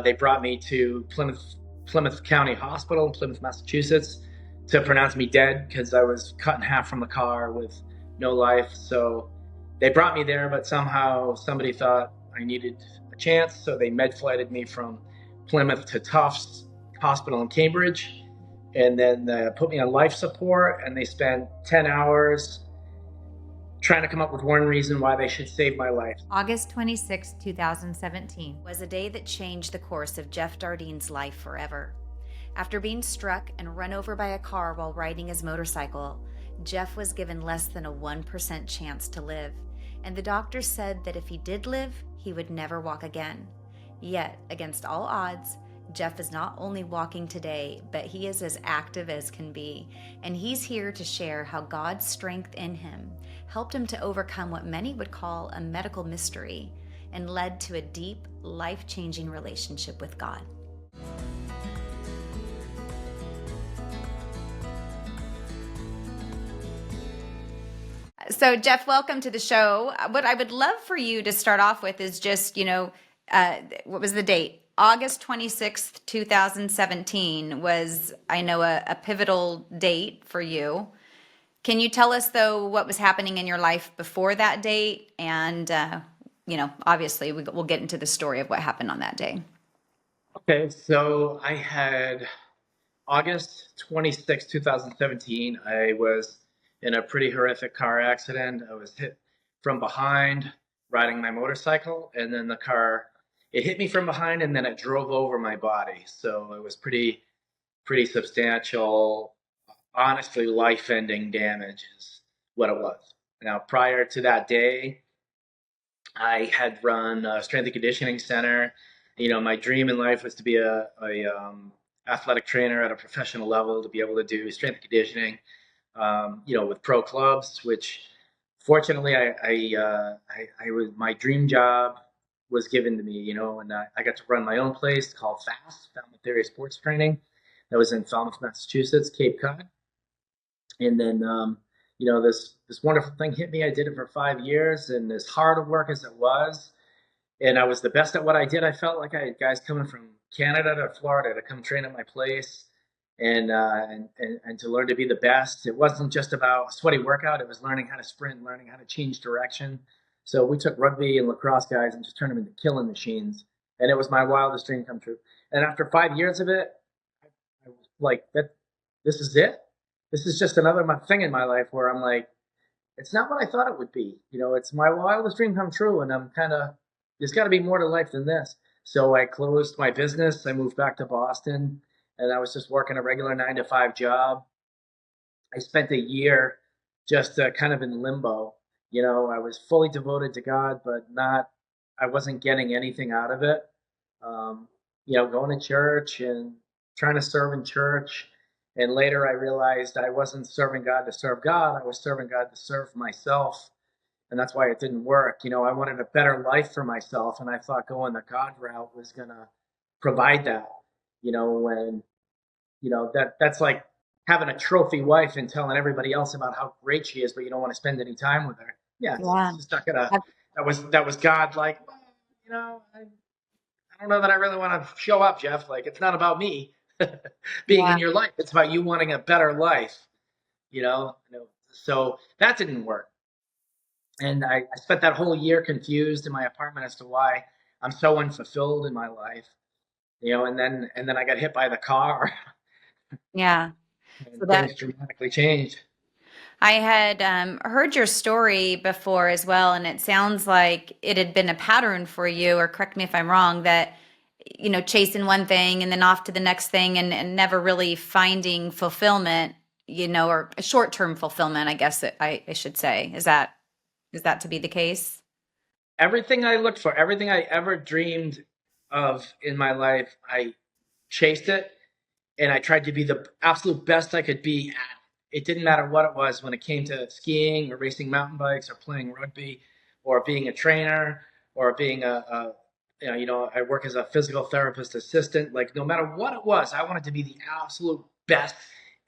They brought me to Plymouth County Hospital in Plymouth, Massachusetts, to pronounce me dead because I was cut in half from the car with no life. So they brought me there, but somehow somebody thought I needed a chance, so they med flighted me from Plymouth to Tufts Hospital in Cambridge, and then put me on life support. And they spent 10 hours trying to come up with one reason why they should save my life. August 26, 2017 was a day that changed the course of Jeff Dardenne's life forever. After being struck and run over by a car while riding his motorcycle, Jeff was given less than a 1% chance to live, and the doctor said that if he did live, he would never walk again. Yet, against all odds, Jeff is not only walking today, but he is as active as can be, and he's here to share how God's strength in him helped him to overcome what many would call a medical mystery and led to a deep, life-changing relationship with God. So, Jeff, welcome to the show. What I would love for you to start off with is just, what was the date? August 26th, 2017 was, I know, a pivotal date for you. Can you tell us, though, what was happening in your life before that date? And, obviously we'll get into the story of what happened on that day. Okay, so I had August 26, 2017. I was in a pretty horrific car accident. I was hit from behind riding my motorcycle, and then it hit me from behind, and then it drove over my body. So it was pretty substantial, honestly, life-ending damage is what it was. Now, prior to that day, I had run a strength and conditioning center. My dream in life was to be a athletic trainer at a professional level, to be able to do strength and conditioning, with pro clubs. Which, fortunately, I was my dream job was given to me, and I got to run my own place called FAST, Falmouth Area Sports Training. That was in Falmouth, Massachusetts, Cape Cod. And then, this wonderful thing hit me. I did it for 5 years, and as hard of work as it was, and I was the best at what I did. I felt like I had guys coming from Canada to Florida to come train at my place, and to learn to be the best. It wasn't just about a sweaty workout. It was learning how to sprint, learning how to change direction. So we took rugby and lacrosse guys and just turned them into killing machines. And it was my wildest dream come true. And after 5 years of it, I was like, that this is it. This is just another thing in my life where I'm like, it's not what I thought it would be. It's my wildest dream come true, and I'm kind of, there's got to be more to life than this. So I closed my business. I moved back to Boston, and I was just working a regular 9 to 5 job. I spent a year just kind of in limbo. I was fully devoted to God, but I wasn't getting anything out of it. Going to church and trying to serve in church. And later I realized I wasn't serving God to serve God. I was serving God to serve myself. And that's why it didn't work. I wanted a better life for myself. And I thought going the God route was going to provide that. When, that's like having a trophy wife and telling everybody else about how great she is, but you don't want to spend any time with her. Yeah, Yeah. it's just not gonna. That was God. Like, I don't know that I really want to show up, Jeff. Like, it's not about me being in Yeah. your life. It's about you wanting a better life. You know. So that didn't work, and I spent that whole year confused in my apartment as to why I'm so unfulfilled in my life. And then I got hit by the car, Yeah. So and that things dramatically changed. I had heard your story before as well, and it sounds like it had been a pattern for you, or correct me if I'm wrong, that, chasing one thing and then off to the next thing and never really finding fulfillment, or short-term fulfillment, I guess I should say. Is that to be the case? Everything I looked for, everything I ever dreamed of in my life, I chased it, and I tried to be the absolute best I could be at. It didn't matter what it was when it came to skiing or racing mountain bikes or playing rugby or being a trainer or being I work as a physical therapist assistant. Like, no matter what it was, I wanted to be the absolute best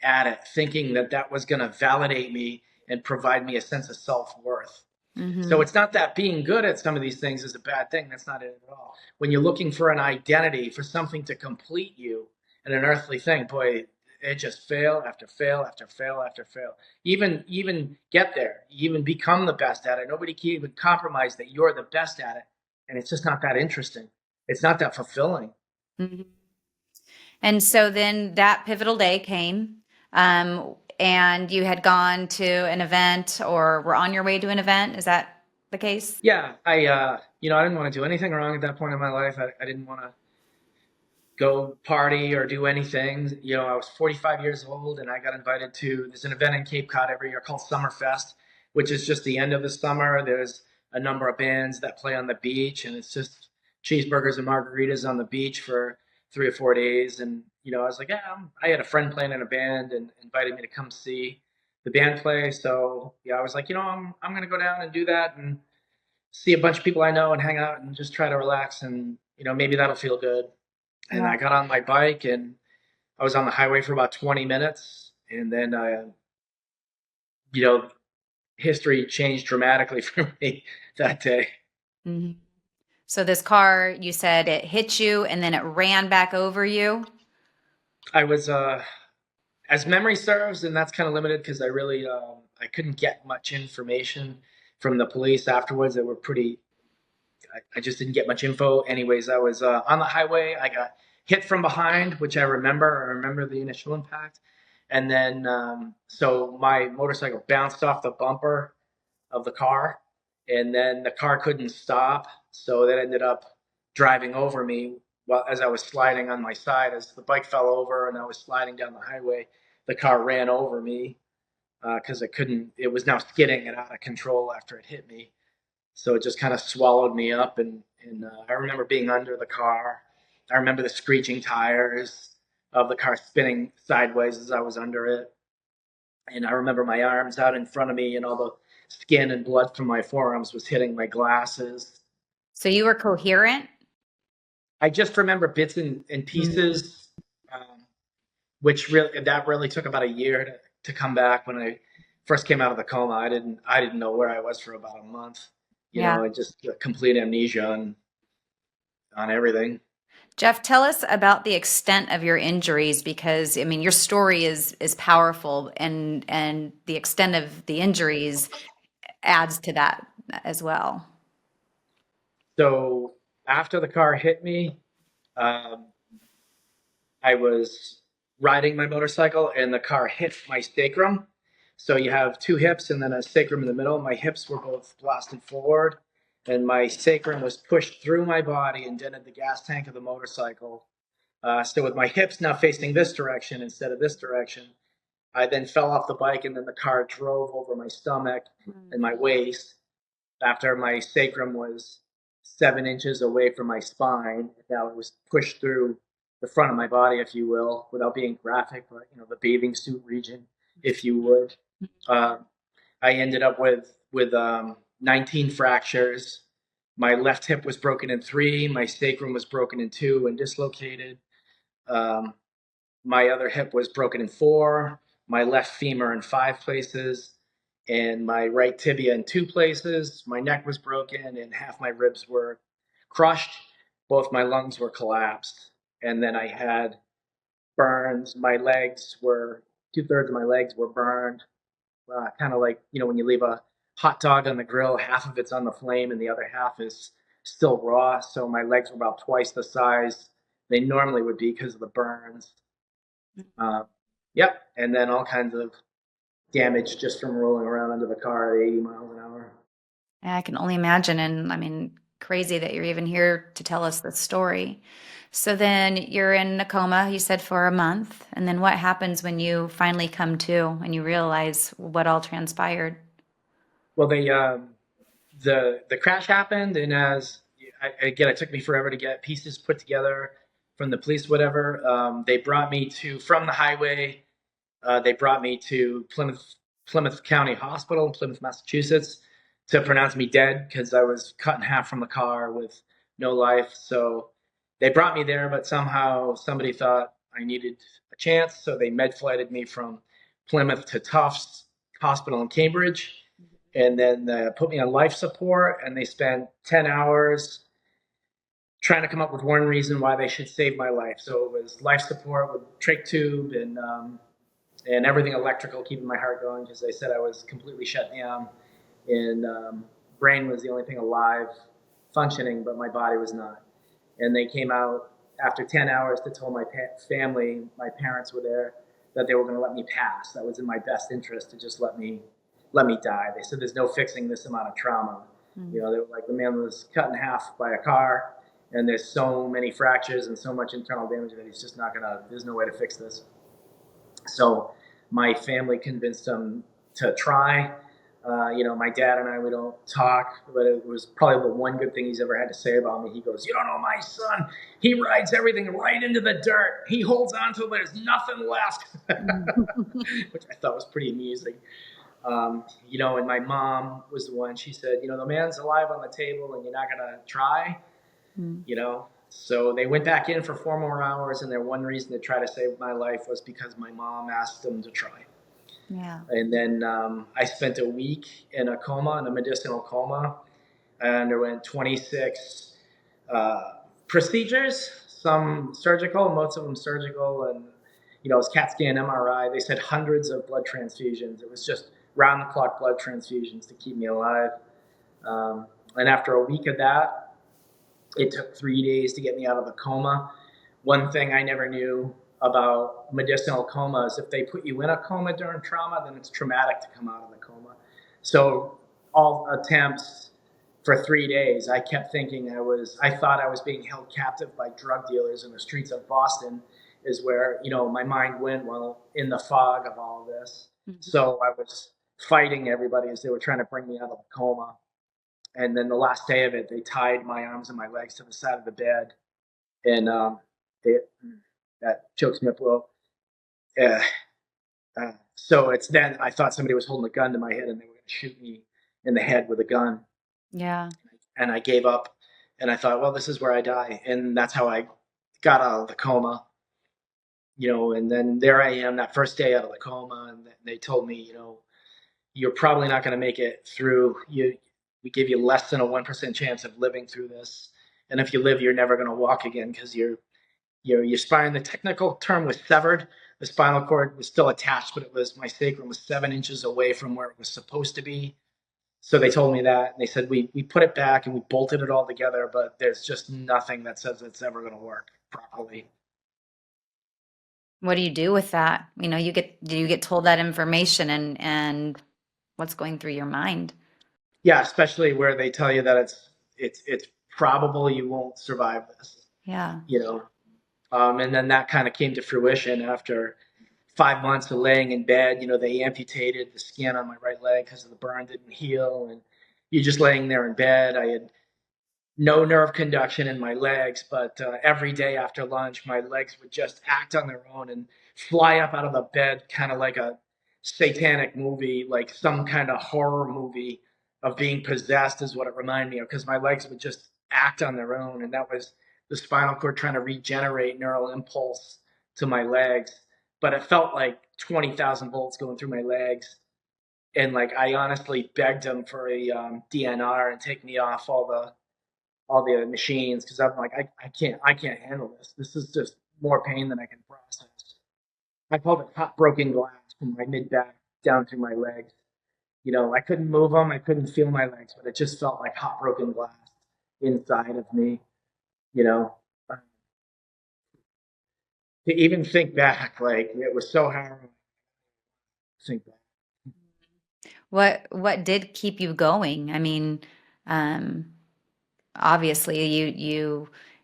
at it, thinking that that was going to validate me and provide me a sense of self-worth. So Mm-hmm. it's not that being good at some of these things is a bad thing. That's not it at all. When you're looking for an identity, for something to complete you in an earthly thing, boy, it just fail after fail after fail after fail. Even get there, even become the best at it. Nobody can even compromise that you're the best at it, and it's just not that interesting. It's not that fulfilling. Mm-hmm. And so then that pivotal day came, and you had gone to an event or were on your way to an event. Is that the case? Yeah, I didn't want to do anything wrong at that point in my life. I didn't want to go party or do anything. I was 45 years old and I got invited to, there's an event in Cape Cod every year called Summerfest, which is just the end of the summer. There's a number of bands that play on the beach, and it's just cheeseburgers and margaritas on the beach for 3 or 4 days. And, I was like, yeah, I had a friend playing in a band and invited me to come see the band play. So yeah, I was like, I'm going to go down and do that and see a bunch of people I know and hang out and just try to relax, and, maybe that'll feel good. And Yeah. I got on my bike and I was on the highway for about 20 minutes. And then, you know, history changed dramatically for me that day. Mhm. So this car, you said it hit you and then it ran back over you. I was, as memory serves, and that's kind of limited because I couldn't get much information from the police afterwards. They were pretty, I just didn't get much info. Anyways, I was on the highway. I got hit from behind, which I remember. I remember the initial impact. And then, so my motorcycle bounced off the bumper of the car, and then the car couldn't stop, so that ended up driving over me while as I was sliding on my side. As the bike fell over and I was sliding down the highway, the car ran over me because it couldn't. It was now skidding and out of control after it hit me, so it just kind of swallowed me up. And I remember being under the car. I remember the screeching tires of the car spinning sideways as I was under it, and I remember my arms out in front of me, and all the skin and blood from my forearms was hitting my glasses. So you were coherent? I just remember bits and Mm. pieces, um, which really took about a year to come back. When I first came out of the coma, I didn't know where I was for about a month. Yeah. I just complete amnesia on everything. Jeff, tell us about the extent of your injuries because I mean your story is powerful and the extent of the injuries adds to that as well. So after the car hit me, um, I was riding my motorcycle and the car hit my sacrum. So you have two hips and then a sacrum in the middle. My hips were both blasted forward, and my sacrum was pushed through my body and dented the gas tank of the motorcycle. So with my hips now facing this direction instead of this direction, I then fell off the bike, and then the car drove over my stomach and my waist after my sacrum was 7 inches away from my spine. Now it was pushed through the front of my body, if you will, without being graphic, but the bathing suit region, if you would. Uh, I ended up with 19 fractures. My left hip was broken in three. My sacrum was broken in two and dislocated. Um, my other hip was broken in four. My left femur in five places, and my right tibia in two places. My neck was broken, and half my ribs were crushed. Both my lungs were collapsed. And then I had burns. My legs were, 2/3 of my legs were burned. Kind of like, when you leave a hot dog on the grill, half of it's on the flame and the other half is still raw. So my legs were about twice the size they normally would be because of the burns. Uh, yep. And then all kinds of damage just from rolling around under the car at 80 miles an hour. I can only imagine. And I mean, crazy that you're even here to tell us this story. So then you're in a coma, you said, for a month. And then what happens when you finally come to and you realize what all transpired? Well, the crash happened, and again, it took me forever to get pieces put together from the police, whatever. They brought me from the highway. They brought me to Plymouth County Hospital in Plymouth, Massachusetts, to pronounce me dead because I was cut in half from the car with no life. So they brought me there, but somehow somebody thought I needed a chance, so they med flighted me from Plymouth to Tufts Hospital in Cambridge. and then put me on life support, and they spent 10 hours trying to come up with one reason why they should save my life. So it was life support with trach tube and everything electrical, keeping my heart going, because they said I was completely shut down, and brain was the only thing alive, functioning, but my body was not. And they came out after 10 hours to tell my family, my parents were there, that they were going to let me pass. That was in my best interest to just let me die. They said there's no fixing this amount of trauma. Mm. You know, they were like, the man was cut in half by a car, and there's so many fractures and so much internal damage that he's just not gonna. There's no way to fix this. So my family convinced him to try. My dad and I, we don't talk, but it was probably the one good thing he's ever had to say about me. He goes, "You don't know my son. He rides everything right into the dirt. He holds on to it. There's nothing left," which I thought was pretty amusing. And my mom was the one, she said, the man's alive on the table and you're not going to try, So they went back in for 4 more hours, and their one reason to try to save my life was because my mom asked them to try. Yeah. And then I spent a week in a coma, in a medicinal coma. I underwent 26 procedures, some surgical, most of them surgical, and it was CAT scan, MRI. They said hundreds of blood transfusions. It was just round-the-clock blood transfusions to keep me alive. And after a week of that, it took 3 days to get me out of the coma. One thing I never knew about medicinal comas, if they put you in a coma during trauma, then it's traumatic to come out of the coma. So all attempts for 3 days, I kept thinking I thought I was being held captive by drug dealers in the streets of Boston, is where, my mind went while in the fog of all of this. Mm-hmm. So I was fighting everybody as they were trying to bring me out of the coma. And then the last day of it, they tied my arms and my legs to the side of the bed. And that chokes me up a little. So it's then I thought somebody was holding a gun to my head and they were going to shoot me in the head with a gun. Yeah. And I gave up, and I thought, well, this is where I die. And that's how I got out of the coma. And then there I am that first day out of the coma, and they told me, you're probably not going to make it through. We give you less than a 1% chance of living through this. And if you live, you're never going to walk again, because your spine, the technical term was severed. The spinal cord was still attached, but my sacrum was 7 inches away from where it was supposed to be. So they told me that, and they said, we put it back and we bolted it all together, but there's just nothing that says it's ever going to work properly. What do you do with that? Do you get told that information, and what's going through your mind? Yeah, especially where they tell you that it's probable you won't survive this. Yeah. And then that kind of came to fruition after 5 months of laying in bed. They amputated the skin on my right leg because the burn didn't heal, and you're just laying there in bed. I had no nerve conduction in my legs, but every day after lunch, my legs would just act on their own and fly up out of the bed, kind of like a satanic movie, like some kind of horror movie of being possessed is what it reminded me of, because my legs would just act on their own. And that was the spinal cord trying to regenerate neural impulse to my legs. But it felt like 20,000 volts going through my legs. And I honestly begged them for a DNR and take me off all the machines, because I'm like, I can't handle this. This is just more pain than I can process. I called it hot broken glass from my mid back down through my legs. I couldn't move them, I couldn't feel my legs, but it just felt like hot broken glass inside of me. To even think back, it was so harrowing. Think back. What did keep you going? Obviously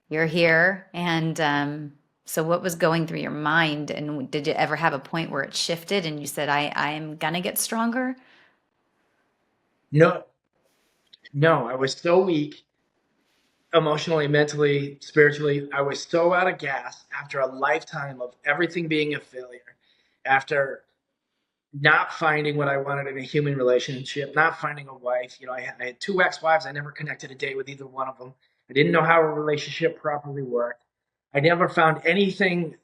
you're here, and so what was going through your mind, and did you ever have a point where it shifted and you said, I am gonna get stronger? No, I was so weak, emotionally, mentally, spiritually. I was so out of gas after a lifetime of everything being a failure, after not finding what I wanted in a human relationship, not finding a wife. I had 2 ex-wives. I never connected a day with either one of them. I didn't know how a relationship properly worked. I never found anything,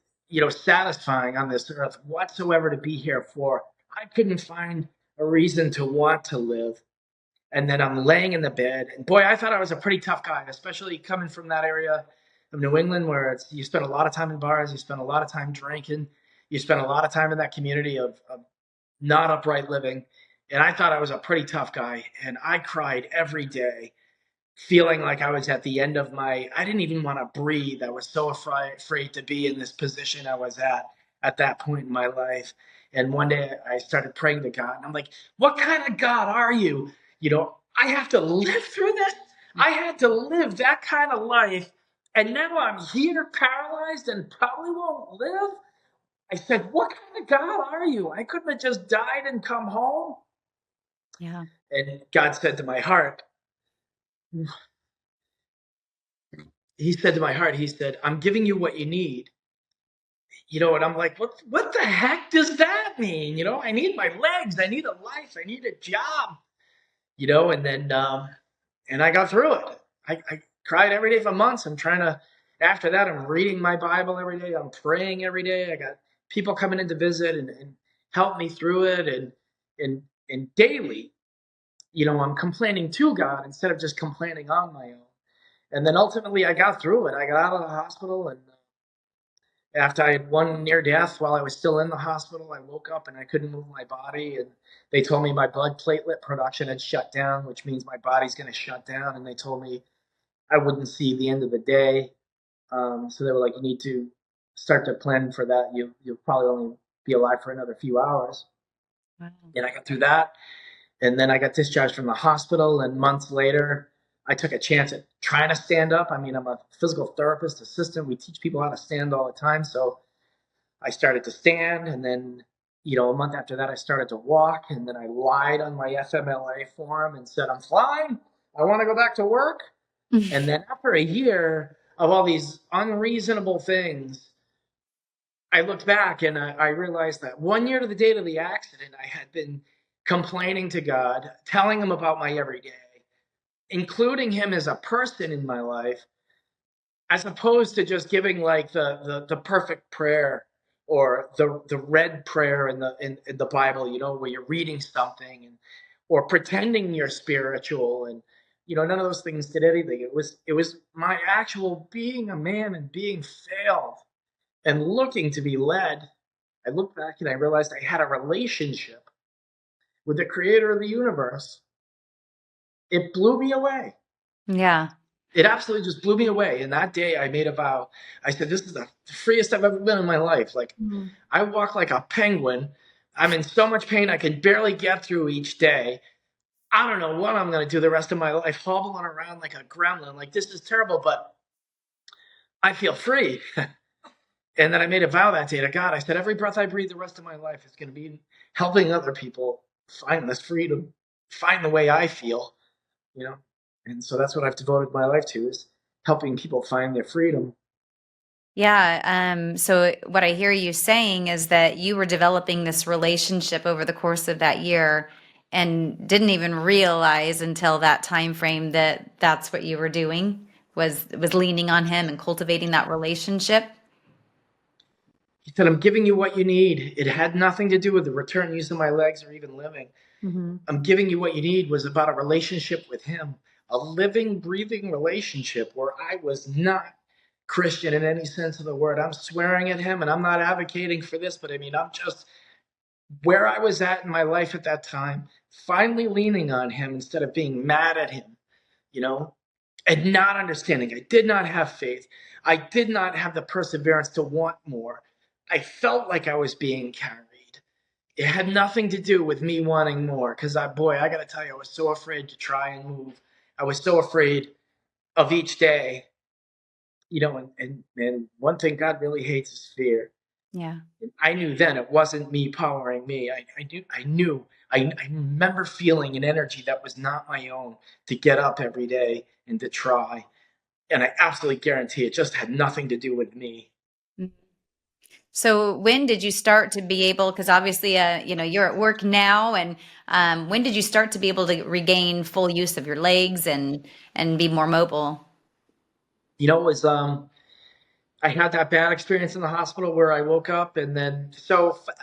satisfying on this earth whatsoever to be here for. I couldn't find a reason to want to live. And then I'm laying in the bed, and boy, I thought I was a pretty tough guy, especially coming from that area of New England where you spend a lot of time in bars, you spend a lot of time drinking, you spend a lot of time in that community of not upright living. And I thought I was a pretty tough guy, and I cried every day, feeling like I was at the end of I didn't even want to breathe. I was so afraid to be in this position I was at that point in my life. And one day I started praying to God, and I'm like, what kind of God are you? I have to live through this. I had to live that kind of life. And now I'm here paralyzed and probably won't live. I said, what kind of God are you? I couldn't have just died and come home. Yeah. And God said to my heart, He said to my heart, He said, I'm giving you what you need. And I'm like, what the heck does that mean? I need my legs. I need a life. I need a job, and then, and I got through it. I cried every day for months. After that, I'm reading my Bible every day. I'm praying every day. I got people coming in to visit and help me through it. And daily, I'm complaining to God instead of just complaining on my own. And then ultimately I got through it. I got out of the hospital, and after I had one near death while I was still in the hospital, I woke up and I couldn't move my body. And they told me my blood platelet production had shut down, which means my body's going to shut down. And they told me I wouldn't see the end of the day. So they were like, you need to start to plan for that. You'll probably only be alive for another few hours. Wow. And I got through that. And then I got discharged from the hospital. And months later, I took a chance at trying to stand up. I mean, I'm a physical therapist assistant. We teach people how to stand all the time. So I started to stand, and then, a month after that, I started to walk, and then I lied on my FMLA form and said, I'm fine. I want to go back to work. And then after a year of all these unreasonable things, I looked back and I realized that 1 year to the date of the accident, I had been complaining to God, telling him about my everyday, including him as a person in my life, as opposed to just giving like the perfect prayer or the red prayer in the Bible, where you're reading something or pretending you're spiritual, and none of those things did anything. It was my actual being a man and being failed and looking to be led. I looked back and I realized I had a relationship with the creator of the universe. It blew me away. Yeah. It absolutely just blew me away. And that day I made a vow. I said, this is the freest I've ever been in my life. Like, Mhm. I walk like a penguin. I'm in so much pain I can barely get through each day. I don't know what I'm going to do the rest of my life, hobbling around like a gremlin. Like, this is terrible, but I feel free. And then I made a vow that day to God. I said, every breath I breathe the rest of my life is going to be helping other people find this freedom, find the way I feel, you know? And so that's what I've devoted my life to, is helping people find their freedom. Yeah. So what I hear you saying is that you were developing this relationship over the course of that year and didn't even realize until that time frame that that's what you were doing was leaning on him and cultivating that relationship. He said, I'm giving you what you need. It had nothing to do with the return use of my legs or even living. Hmm. I'm giving you what you need was about a relationship with him, a living, breathing relationship where I was not Christian in any sense of the word. I'm swearing at him, and I'm not advocating for this, but I mean, I'm just where I was at in my life at that time, finally leaning on him instead of being mad at him, you know, and not understanding. I did not have faith. I did not have the perseverance to want more. I felt like I was being carried. It had nothing to do with me wanting more, because I got to tell you, I was so afraid to try and move. I was so afraid of each day, and one thing God really hates is fear. Yeah. I knew then it wasn't me powering me. I remember feeling an energy that was not my own to get up every day and to try. And I absolutely guarantee it just had nothing to do with me. So when did you start to be able, because obviously, you're at work now, and when did you start to be able to regain full use of your legs and be more mobile? It was I had that bad experience in the hospital where I woke up, and then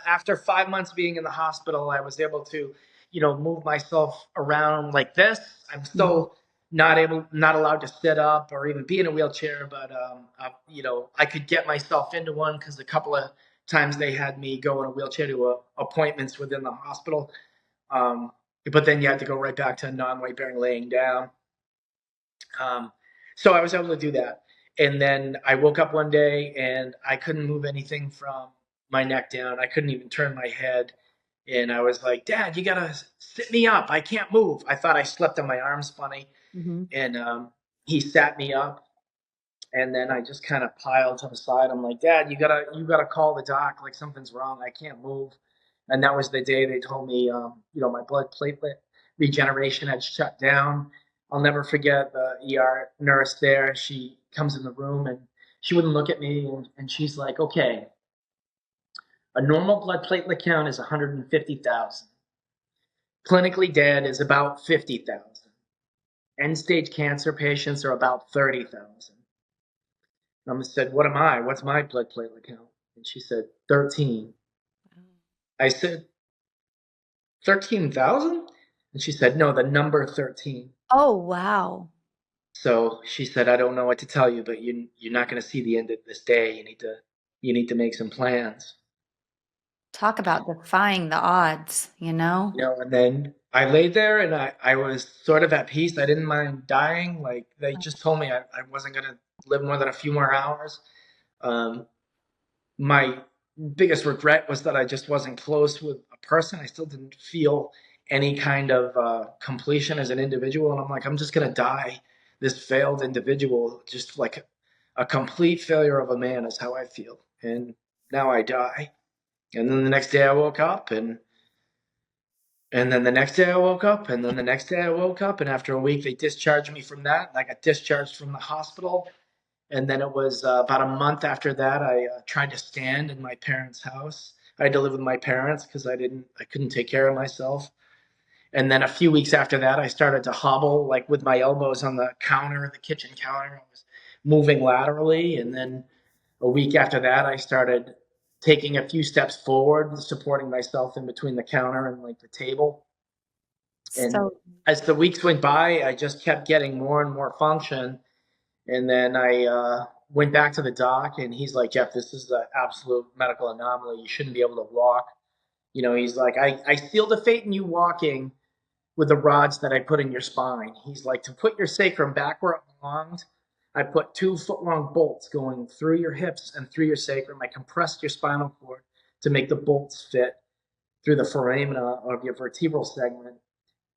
after 5 months being in the hospital, I was able to, move myself around like this. I'm Mhm. still not allowed to sit up or even be in a wheelchair, but I could get myself into one because a couple of times they had me go in a wheelchair to appointments within the hospital. Um, but then you had to go right back to non-weight bearing laying down. Um, so I was able to do that. And then I woke up one day and I couldn't move anything from my neck down. I couldn't even turn my head. And I was like, Dad, you gotta sit me up. I can't move. I thought I slept on my arms funny. Mhm. And he sat me up. And then I just kind of piled to the side. I'm like, Dad, you gotta call the doc. Like something's wrong. I can't move. And that was the day they told me, my blood platelet regeneration had shut down. I'll never forget the ER nurse there. She comes in the room and she wouldn't look at me, and she's like, okay, a normal blood platelet count is 150,000. Clinically dead is about 50,000. End stage cancer patients are about 30,000. I said, what am I? What's my blood platelet count? And she said, 13. I said, 13,000? And she said, no, the number 13. Oh, wow. So she said, I don't know what to tell you, but you're not going to see the end of this day. You need to make some plans. Talk about defying the odds, you know? And then I laid there and I was sort of at peace. I didn't mind dying. Like they just told me I wasn't going to live more than a few more hours. Um, my biggest regret was that I just wasn't close with a person. I still didn't feel any kind of completion as an individual. And I'm like, I'm just going to die. This failed individual, just like a complete failure of a man is how I feel. And now I die. And then the next day I woke up and then the next day I woke up and then the next day I woke up. And after a week, they discharged me from that. And I got discharged from the hospital. And then it was about a month after that, I tried to stand in my parents' house. I had to live with my parents because I couldn't take care of myself. And then a few weeks after that, I started to hobble, like with my elbows on the counter, the kitchen counter. I was moving laterally. And then a week after that, I started taking a few steps forward, supporting myself in between the counter and like the table. And So, as the weeks went by, I just kept getting more and more function. And then I went back to the doc, and he's like, Jeff, this is an absolute medical anomaly. You shouldn't be able to walk. He's like, I seal the fate in you walking with the rods that I put in your spine. He's like, to put your sacrum back where it belonged, I put 2 foot long bolts going through your hips and through your sacrum. I compressed your spinal cord to make the bolts fit through the foramina of your vertebral segment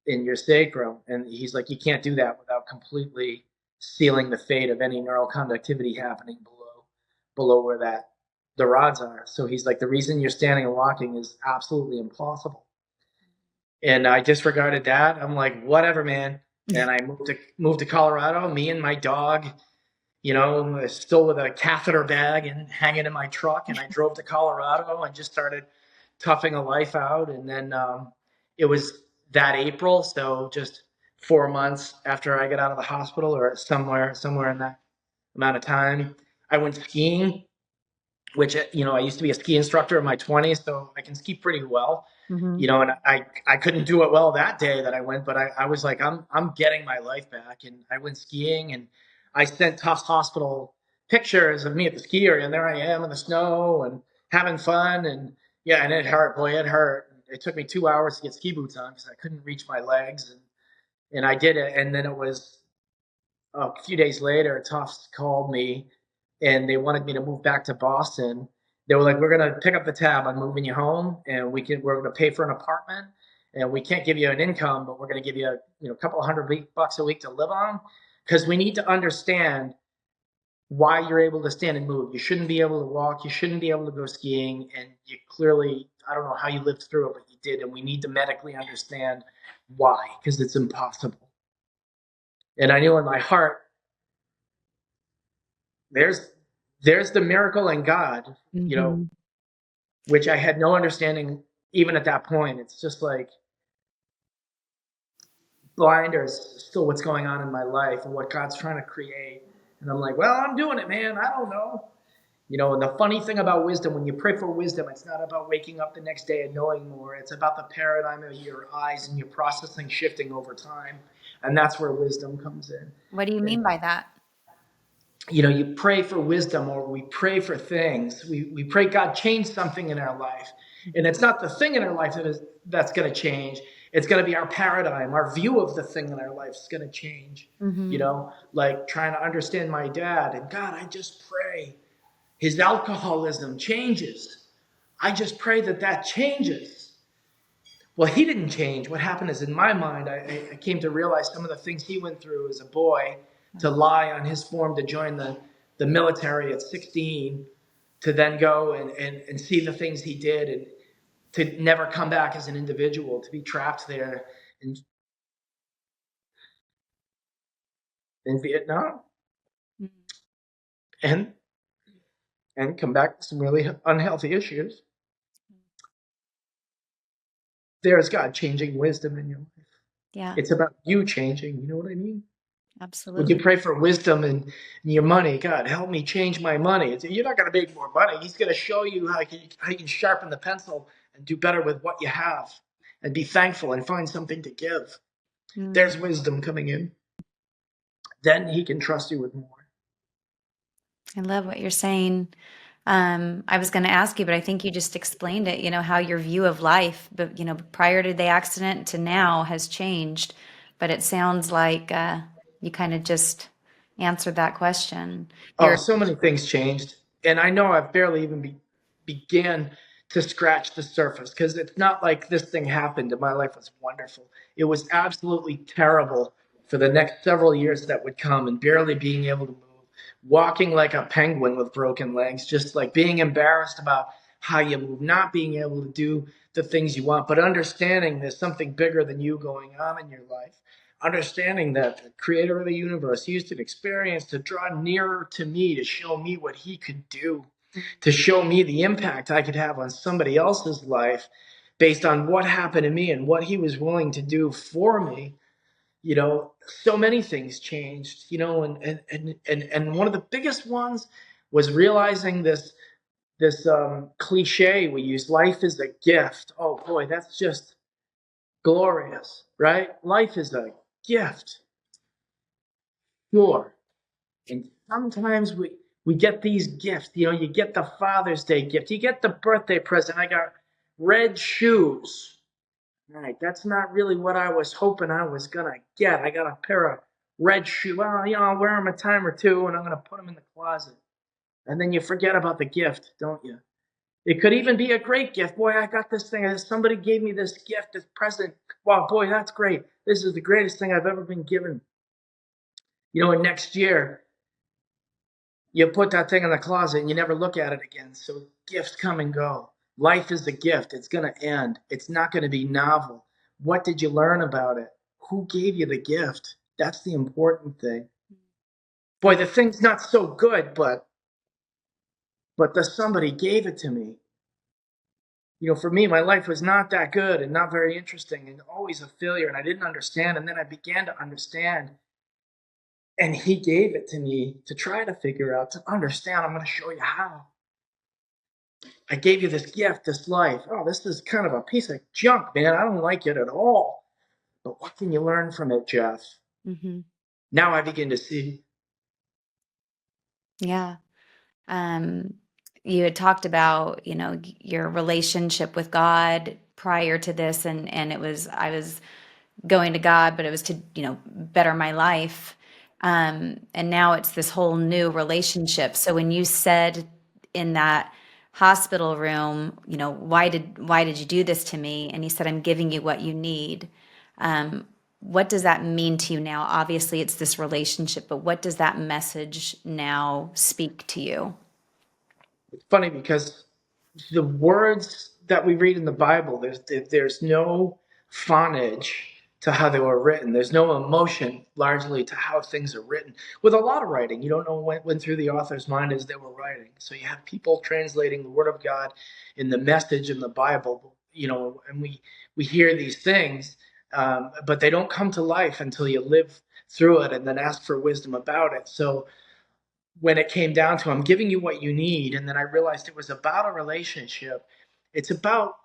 in your sacrum. And he's like, you can't do that without completely sealing the fate of any neural conductivity happening below where the rods are. So he's like, the reason you're standing and walking is absolutely impossible. And I disregarded that. I'm like, whatever, man. And I moved to Colorado. Me and my dog, still with a catheter bag and hanging in my truck. And I drove to Colorado and just started toughing a life out. And then it was that April, so just 4 months after I got out of the hospital, or somewhere in that amount of time, I went skiing. Which I used to be a ski instructor in my 20s, so I can ski pretty well. mhm. And I couldn't do it well that day that I went, but I was like, I'm getting my life back. And I went skiing and I sent Tufts Hospital pictures of me at the ski area, and there I am in the snow and having fun. And yeah, and it hurt, boy, it hurt. It took me 2 hours to get ski boots on because I couldn't reach my legs, and I did it. And then it was a few days later, Tufts called me and they wanted me to move back to Boston. They were like, we're going to pick up the tab on moving you home, and we're going to pay for an apartment, and we can't give you an income, but we're going to give you a couple of $100 a week to live on, because we need to understand why you're able to stand and move. You shouldn't be able to walk. You shouldn't be able to go skiing. And you clearly, I don't know how you lived through it, but you did. And we need to medically understand why, because it's impossible. And I knew in my heart, there's there's the miracle in God, Mhm. which I had no understanding even at that point. It's just like blinders still what's going on in my life and what God's trying to create. And I'm like, well, I'm doing it, man. I don't know. And the funny thing about wisdom, when you pray for wisdom, it's not about waking up the next day and knowing more. It's about the paradigm of your eyes and your processing shifting over time. And that's where wisdom comes in. What do you And, mean by that? you pray for wisdom, or we pray for things. We pray God change something in our life. And it's not the thing in our life that's going to change. It's going to be our paradigm. Our view of the thing in our life is going to change. Mm-hmm. Like trying to understand my dad. And God, I just pray his alcoholism changes. I just pray that changes. Well, he didn't change. What happened is, in my mind, I came to realize some of the things he went through as a boy, to lie on his form to join the military at 16, to then go and see the things he did, and to never come back as an individual, to be trapped there in Vietnam, Mm-hmm. and come back with some really unhealthy issues. There's God changing wisdom in your life. Yeah, It's about you changing. You know what I mean? When you absolutely. pray for wisdom and your money, God, help me change my money. You're not going to make more money. He's going to show you how you can sharpen the pencil and do better with what you have, and be thankful and find something to give. Mm. There's wisdom coming in. Then he can trust you with more. I love what you're saying. I was going to ask you, but I think you just explained it, how your view of life, but, prior to the accident to now has changed. But it sounds like you kind of just answered that question. Oh, You're, so many things changed. And I know I've barely even began to scratch the surface, because it's not like this thing happened and my life was wonderful. It was absolutely terrible for the next several years that would come, and barely being able to move, walking like a penguin with broken legs, just like being embarrassed about how you move, not being able to do the things you want, but understanding there's something bigger than you going on in your life. Understanding that the creator of the universe used an experience to draw nearer to me, to show me what he could do, to show me the impact I could have on somebody else's life based on what happened to me and what he was willing to do for me. So many things changed, and one of the biggest ones was realizing this cliche we use: life is a gift. Oh boy, that's just glorious, right? Life is a gift. Sure. And sometimes we get these gifts. You get the Father's Day gift, you get the birthday present. I got red shoes. All right, that's not really what I was hoping I was gonna get. I got a pair of red shoes. Well, I'll wear them a time or two, and I'm gonna put them in the closet. And then you forget about the gift, don't you? It could even be a great gift. Boy, I got this thing. Somebody gave me this gift, this present. Wow, boy, that's great. This is the greatest thing I've ever been given. And next year, you put that thing in the closet and you never look at it again. So gifts come and go. Life is a gift. It's going to end. It's not going to be novel. What did you learn about it? Who gave you the gift? That's the important thing. Boy, the thing's not so good, but the somebody gave it to me. For me, my life was not that good and not very interesting and always a failure, and I didn't understand. And then I began to understand, and he gave it to me to try to figure out, to understand. I'm going to show you how. I gave you this gift, this life. Oh, this is kind of a piece of junk, man. I don't like it at all. But what can you learn from it, Jeff? mm-hmm. Now I begin to see. Yeah. Um, you had talked about, your relationship with God prior to this, and I was going to God, but it was to, better my life. And now it's this whole new relationship. So when you said in that hospital room, why did you do this to me? And he said, I'm giving you what you need. What does that mean to you now? Obviously, it's this relationship, but what does that message now speak to you? It's funny because the words that we read in the Bible, there's no phonage to how they were written. There's no emotion largely to how things are written. With a lot of writing, you don't know what went through the author's mind as they were writing. So you have people translating the Word of God in the message in the Bible, and we hear these things, but they don't come to life until you live through it and then ask for wisdom about it. So when it came down to I'm giving you what you need, and then I realized it was about a relationship. It's about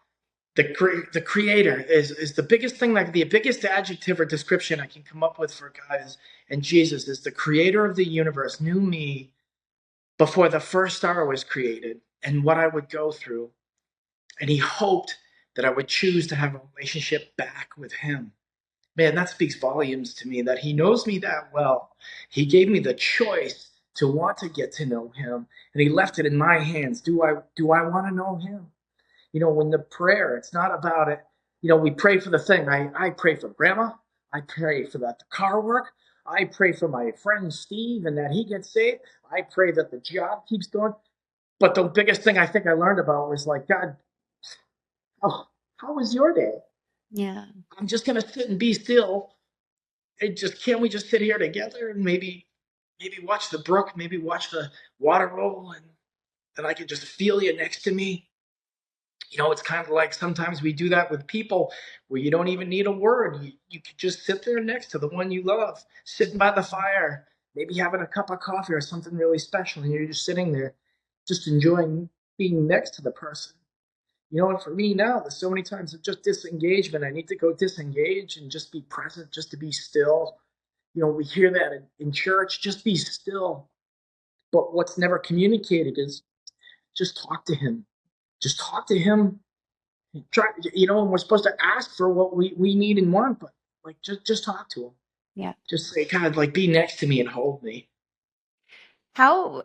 the creator is the biggest thing, like the biggest adjective or description I can come up with for God is, and Jesus is the creator of the universe, knew me before the first star was created and what I would go through. And he hoped that I would choose to have a relationship back with him. Man, that speaks volumes to me that he knows me that well. He gave me the choice to want to get to know him, and he left it in my hands. Do I want to know him? When the prayer, it's not about it. We pray for the thing. I pray for grandma. I pray for that the car work. I pray for my friend Steve and that he gets saved. I pray that the job keeps going. But the biggest thing I think I learned about was like, God, oh, how was your day? Yeah. I'm just gonna sit and be still. Can't we just sit here together and maybe watch the brook, maybe watch the water roll, and I can just feel you next to me. It's kind of like sometimes we do that with people where you don't even need a word. You could just sit there next to the one you love, sitting by the fire, maybe having a cup of coffee or something really special, and you're just sitting there, just enjoying being next to the person. And for me now, there's so many times of just disengagement. I need to go disengage and just be present, just to be still. We hear that in church, just be still. But what's never communicated is just talk to him. Just talk to him. Try, and we're supposed to ask for what we need and want, but like just talk to him. Yeah. Just say, God, like be next to me and hold me. How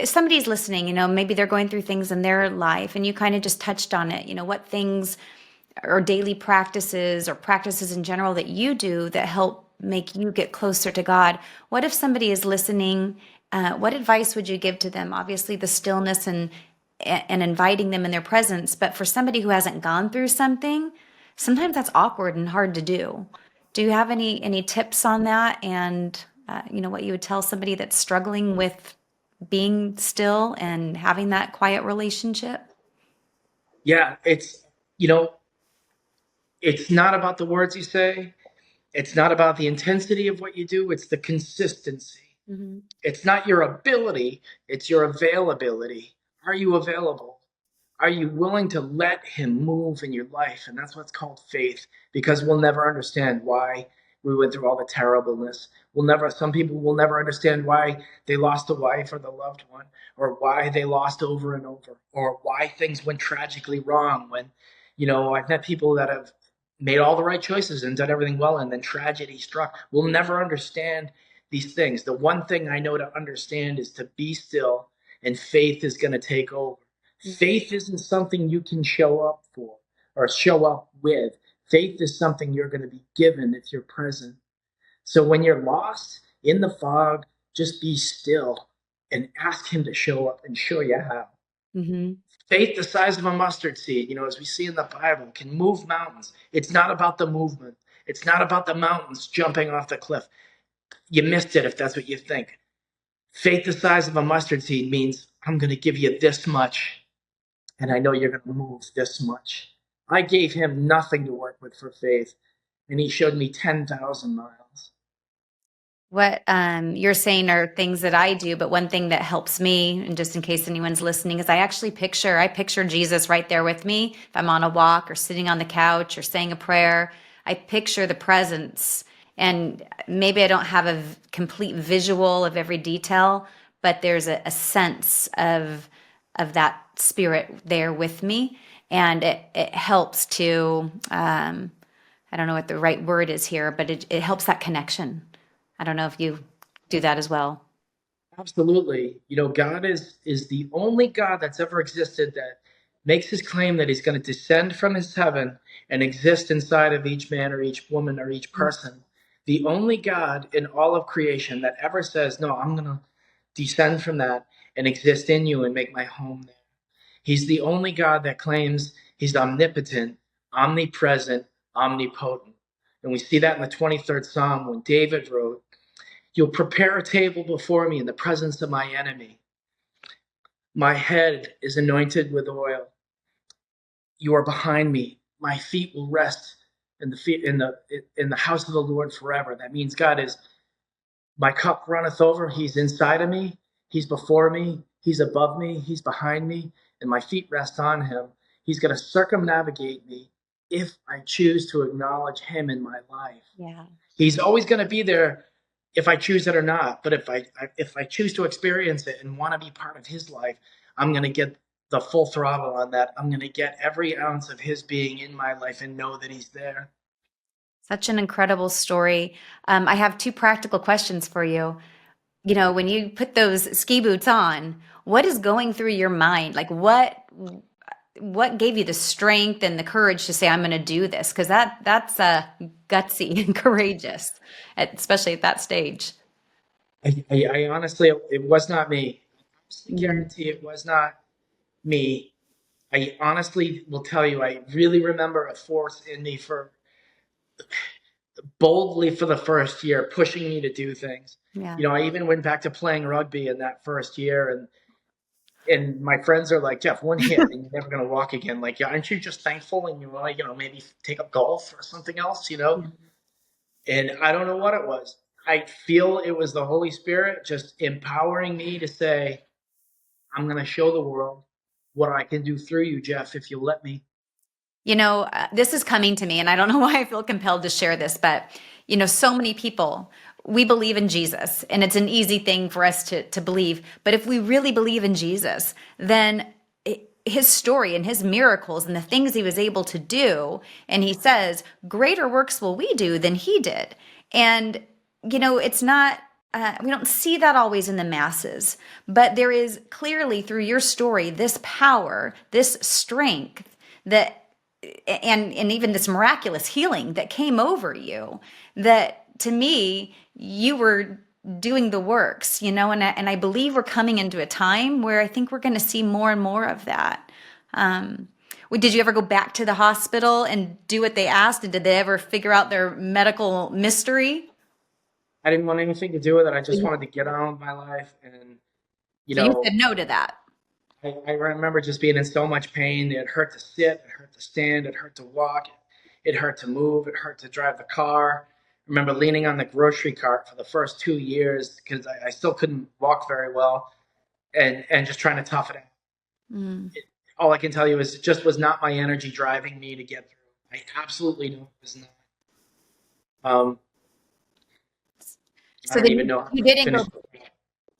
somebody's listening, maybe they're going through things in their life and you kind of just touched on it, what things or daily practices or practices in general that you do that help make you get closer to God. What if somebody is listening? What advice would you give to them? Obviously, the stillness and inviting them in their presence. But for somebody who hasn't gone through something, sometimes that's awkward and hard to do. Do you have any tips on that? And what you would tell somebody that's struggling with being still and having that quiet relationship? Yeah, you know, it's not about the words you say. It's not about the intensity of what you do. It's the consistency. Hmm. It's not your ability, it's your availability. Are you available? Are you willing to let him move in your life? And that's what's called faith, because we'll never understand why we went through all the terribleness. Some people will never understand why they lost a wife or the loved one, or why they lost over and over, or why things went tragically wrong when, I've met people that have made all the right choices and done everything well, and then tragedy struck. We'll never understand these things. The one thing I know to understand is to be still, and faith is going to take over. Faith isn't something you can show up for or show up with. Faith is something you're going to be given if you're present. So when you're lost in the fog, just be still and ask him to show up and show you how. Hmm. Faith the size of a mustard seed, as we see in the Bible, can move mountains. It's not about the movement. It's not about the mountains jumping off the cliff. You missed it if that's what you think. Faith the size of a mustard seed means I'm going to give you this much, and I know you're going to move this much. I gave him nothing to work with for faith, and he showed me 10,000 miles. What you're saying are things that I do, but one thing that helps me, and just in case anyone's listening, is I picture Jesus right there with me. If I'm on a walk or sitting on the couch or saying a prayer, I picture the presence. And maybe I don't have a complete visual of every detail, but there's a sense of that spirit there with me, and it helps to I don't know what the right word is here, but it helps that connection. I don't know if you do that as well. Absolutely. God is the only God that's ever existed that makes his claim that he's going to descend from his heaven and exist inside of each man or each woman or each person. The only God in all of creation that ever says, no, I'm going to descend from that and exist in you and make my home there. He's the only God that claims he's omnipotent, omnipresent, omnipotent. And we see that in the 23rd Psalm when David wrote, you'll prepare a table before me in the presence of my enemy. My head is anointed with oil. You are behind me. My feet will rest in the house of the Lord forever. That means God is My cup runneth over. He's inside of me. He's before me. He's above me. He's behind me. And my feet rest on him. He's going to circumnavigate me if I choose to acknowledge him in my life. Yeah. He's always going to be there if I choose it or not. But if I choose to experience it and want to be part of his life, I'm going to get the full throttle on that. I'm going to get every ounce of his being in my life and know that he's there. Such an incredible story. I have two practical questions for you. You know, when you put those ski boots on, what is going through your mind? Like what gave you the strength and the courage to say, I'm going to do this? Because that's gutsy and courageous, especially at that stage. I honestly, it was not me. I Mm. guarantee it was not me. I honestly will tell you, I really remember a force in me for boldly for the first year, pushing me to do things. Yeah. You know, I even went back to playing rugby in that first year, and my friends are like, Jeff, one hit and you're never gonna walk again. Like, yeah, aren't you just thankful and you want to, maybe take up golf or something else, Yeah. And I don't know what it was. I feel it was the Holy Spirit just empowering me to say, I'm going to show the world what I can do through you, Jeff, if you let me. You know, this is coming to me, and I don't know why I feel compelled to share this, but so many people, we believe in Jesus, and it's an easy thing for us to believe. But if we really believe in Jesus, then his story and his miracles and the things he was able to do, and he says, greater works will we do than he did. And, it's not, we don't see that always in the masses, but there is clearly through your story, this power, this strength that and even this miraculous healing that came over you, that to me you were doing the works, and I believe we're coming into a time where I think we're going to see more and more of that. Did you ever go back to the hospital and do what they asked, and did they ever figure out their medical mystery? I didn't want anything to do with it. I just wanted to get on with my life. And, you So you know, said no to that. I remember just being in so much pain. It hurt to sit, it hurt to stand, it hurt to walk, it hurt to move, it hurt to drive the car. I remember leaning on the grocery cart for the first 2 years because I still couldn't walk very well, and just trying to tough it out. Mm. All I can tell you is it just was not my energy driving me to get through. I absolutely know it was not. Um, I So don't then even know how you to didn't finish. go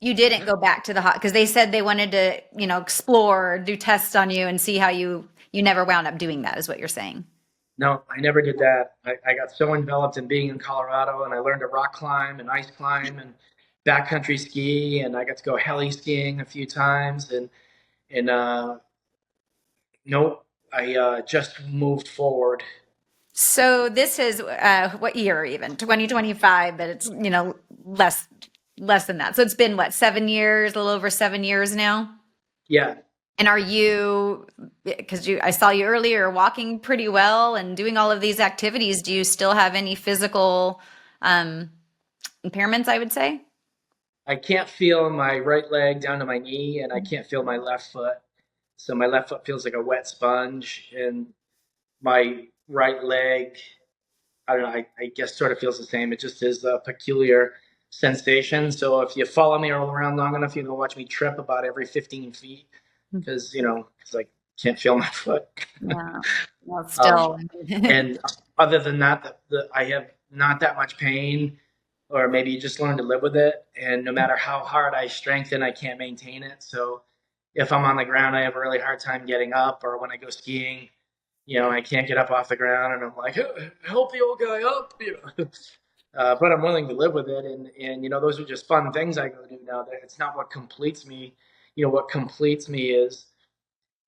you didn't go back to the hot because they said they wanted to, explore, do tests on you and see how you never wound up doing that, is what you're saying. No, I never did that. I got so enveloped in being in Colorado, and I learned to rock climb and ice climb and backcountry ski, and I got to go heli skiing a few times, and nope, I just moved forward. So this is what year even? 2025, but it's, less than that. So it's been what, 7 years, a little over 7 years now? Yeah, And are you, because I saw you earlier walking pretty well and doing all of these activities, do you still have any physical um, impairments, I would say? I can't feel my right leg down to my knee, and I can't feel my left foot. So my left foot feels like a wet sponge, and my right leg, I don't know, I guess sort of feels the same. It just is a peculiar sensation. So if you follow me around long enough, you can watch me trip about every 15 feet because, because I can't feel my foot. Yeah. Well, Um, still. and other than that, I have not that much pain, or maybe you just learn to live with it. And no matter how hard I strengthen, I can't maintain it. So if I'm on the ground, I have a really hard time getting up, or when I go skiing, I can't get up off the ground, and I'm like, help the old guy up, but I'm willing to live with it, and those are just fun things I go do now. That it's not what completes me. What completes me is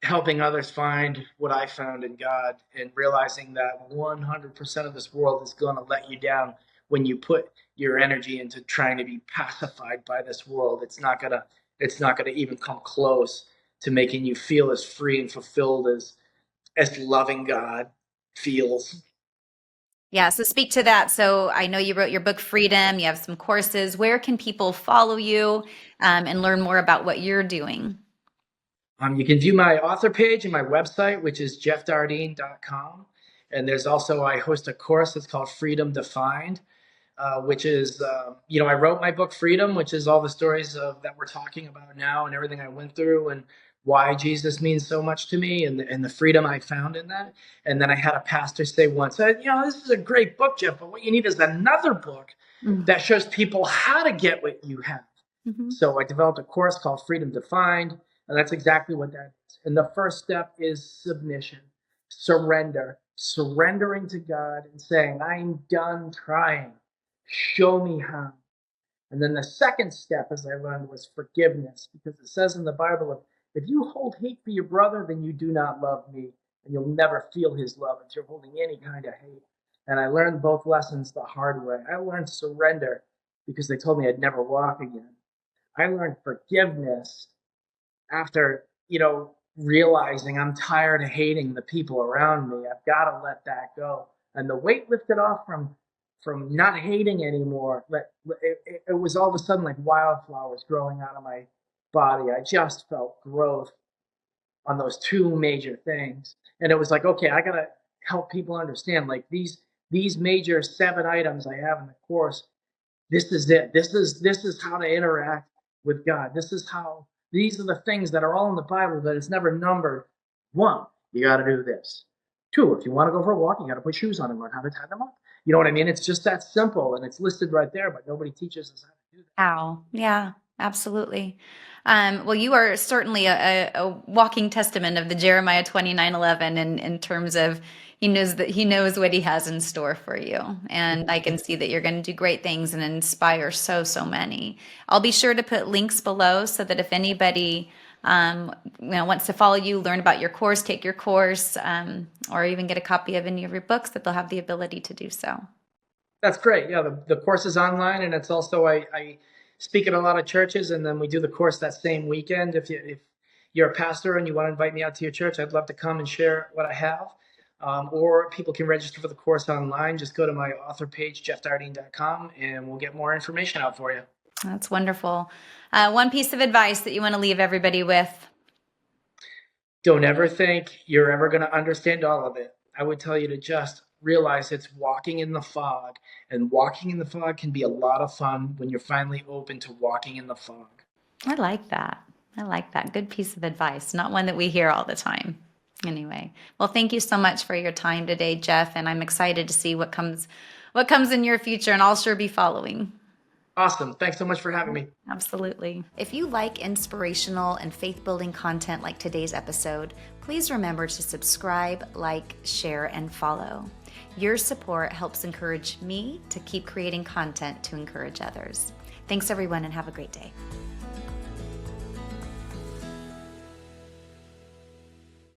helping others find what I found in God, and realizing that 100% of this world is going to let you down when you put your energy into trying to be pacified by this world. It's not gonna even come close to making you feel as free and fulfilled as loving God feels. Yeah, so speak to that. So I know you wrote your book Freedom, you have some courses. Where can people follow you and learn more about what you're doing? You can view my author page and my website, which is jeffdardenne.com. And there's also, I host a course that's called Freedom Defined. which is, I wrote my book Freedom, which is all the stories that we're talking about now and everything I went through and why Jesus means so much to me and the freedom I found in that. And then I had a pastor say once, this is a great book, Jeff, but what you need is another book that shows people how to get what you have. Mm-hmm. So I developed a course called Freedom Defined, and that's exactly what that is. And the first step is submission, surrendering to God and saying, I'm done trying. Show me how. And then the second step, as I learned, was forgiveness, because it says in the Bible, if you hold hate for your brother, then you do not love me, and you'll never feel his love if you're holding any kind of hate. And I learned both lessons the hard way. I learned surrender because they told me I'd never walk again. I learned forgiveness after, realizing I'm tired of hating the people around me. I've got to let that go. And the weight lifted off from not hating anymore. It was all of a sudden like wildflowers growing out of my body. I just felt growth on those two major things. And it was like, okay, I got to help people understand, like these major 7 items I have in the course. This is it. This is how to interact with God. These are the things that are all in the Bible, but it's never numbered. 1, you got to do this. 2, if you want to go for a walk, you got to put shoes on and learn how to tie them up. You know what I mean? It's just that simple, and it's listed right there, but nobody teaches us how to do that. Wow. Yeah, absolutely. Well, you are certainly a walking testament of the Jeremiah 29:11 in terms of he knows what he has in store for you. And I can see that you're going to do great things and inspire so many. I'll be sure to put links below so that if anybody wants to follow you, learn about your course, take your course, or even get a copy of any of your books, that they'll have the ability to do so. That's great. Yeah, the course is online, and it's also I speak at a lot of churches, and then we do the course that same weekend. If you're a pastor and you want to invite me out to your church, I'd love to come and share what I have. Or people can register for the course online. Just go to my author page, jeffdardenne.com, and we'll get more information out for you. That's wonderful. One piece of advice that you want to leave everybody with? Don't ever think you're ever going to understand all of it. I would tell you to just realize it's walking in the fog, and walking in the fog can be a lot of fun when you're finally open to walking in the fog. I like that. Good piece of advice. Not one that we hear all the time. Anyway, well, thank you so much for your time today, Jeff, and I'm excited to see what comes in your future, and I'll sure be following. Awesome. Thanks so much for having me. Absolutely. If you like inspirational and faith-building content like today's episode, please remember to subscribe, like, share, and follow. Your support helps encourage me to keep creating content to encourage others. Thanks, everyone, and have a great day.